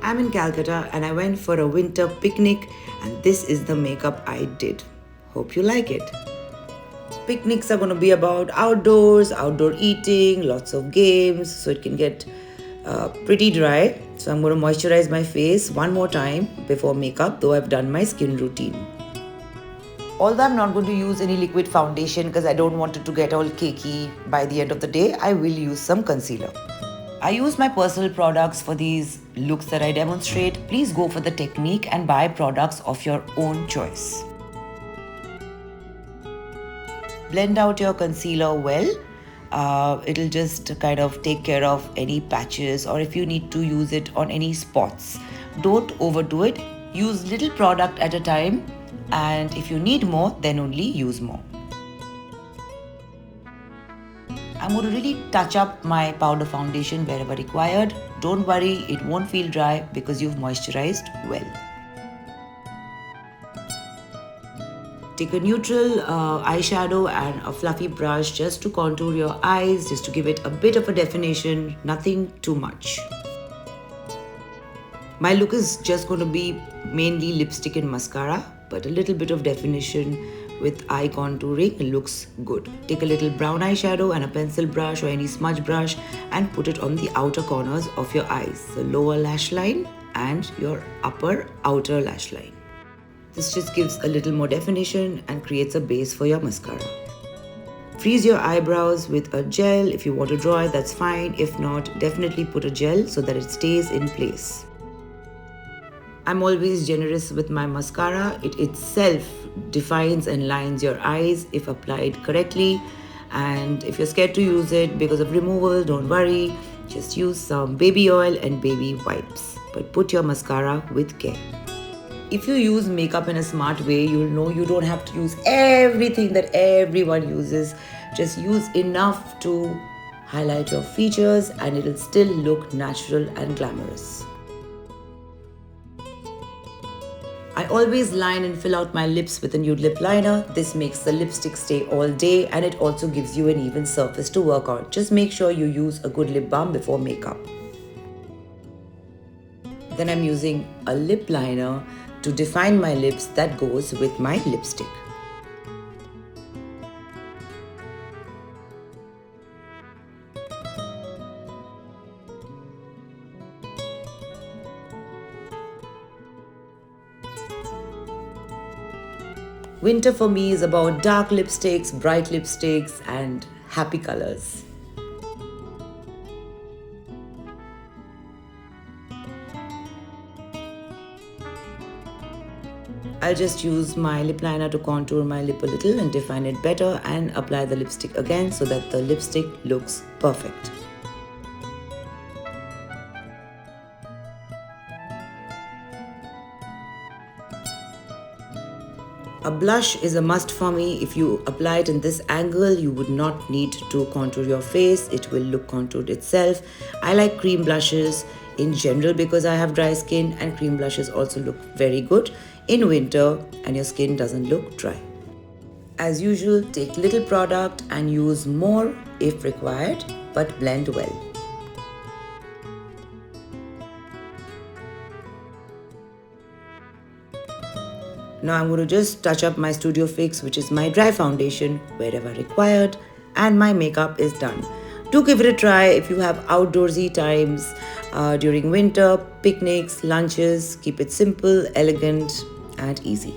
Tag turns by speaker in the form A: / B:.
A: I'm in Calcutta and I went for a winter picnic, and this is the makeup I did. Hope you like it. Picnics are going to be about outdoors, outdoor eating, lots of games, so it can get pretty dry. So I'm going to moisturize my face one more time before makeup, though I've done my skin routine. Although I'm not going to use any liquid foundation because I don't want it to get all cakey by the end of the day, I will use some concealer. I use my personal products for these looks that I demonstrate. Please go for the technique and buy products of your own choice. Blend out your concealer well. It'll just kind of take care of any patches, or if you need to use it on any spots. Don't overdo it. Use little product at a time, and if you need more, then only use more. I'm going to really touch up my powder foundation wherever required. Don't worry, it won't feel dry because you've moisturized well. Take a neutral eyeshadow and a fluffy brush just to contour your eyes, just to give it a bit of a definition, nothing too much. My look is just going to be mainly lipstick and mascara, but a little bit of definition with eye contouring looks good. Take a little brown eyeshadow and a pencil brush or any smudge brush and put it on the outer corners of your eyes, the lower lash line and your upper outer lash line. This just gives a little more definition and creates a base for your mascara. Freeze your eyebrows with a gel. If you want to draw it, that's fine. If not, definitely put a gel so that it stays in place. I'm always generous with my mascara. It itself defines and lines your eyes if applied correctly. And if you're scared to use it because of removal, don't worry. Just use some baby oil and baby wipes. But put your mascara with care. If you use makeup in a smart way, you'll know you don't have to use everything that everyone uses. Just use enough to highlight your features and it'll still look natural and glamorous. I always line and fill out my lips with a nude lip liner. This makes the lipstick stay all day and it also gives you an even surface to work on. Just make sure you use a good lip balm before makeup. Then I'm using a lip liner to define my lips that goes with my lipstick. Winter for me is about dark lipsticks, bright lipsticks, and happy colors. I'll just use my lip liner to contour my lip a little and define it better and apply the lipstick again so that the lipstick looks perfect. A blush is a must for me. If you apply it in this angle, you would not need to contour your face. It will look contoured itself. I like cream blushes in general because I have dry skin, and cream blushes also look very good in winter and your skin doesn't look dry. As usual, take little product and use more if required, but blend well. Now I'm going to just touch up my Studio Fix, which is my dry foundation, wherever required, and my makeup is done. Do give it a try if you have outdoorsy times during winter, picnics, lunches. Keep it simple, elegant, and easy.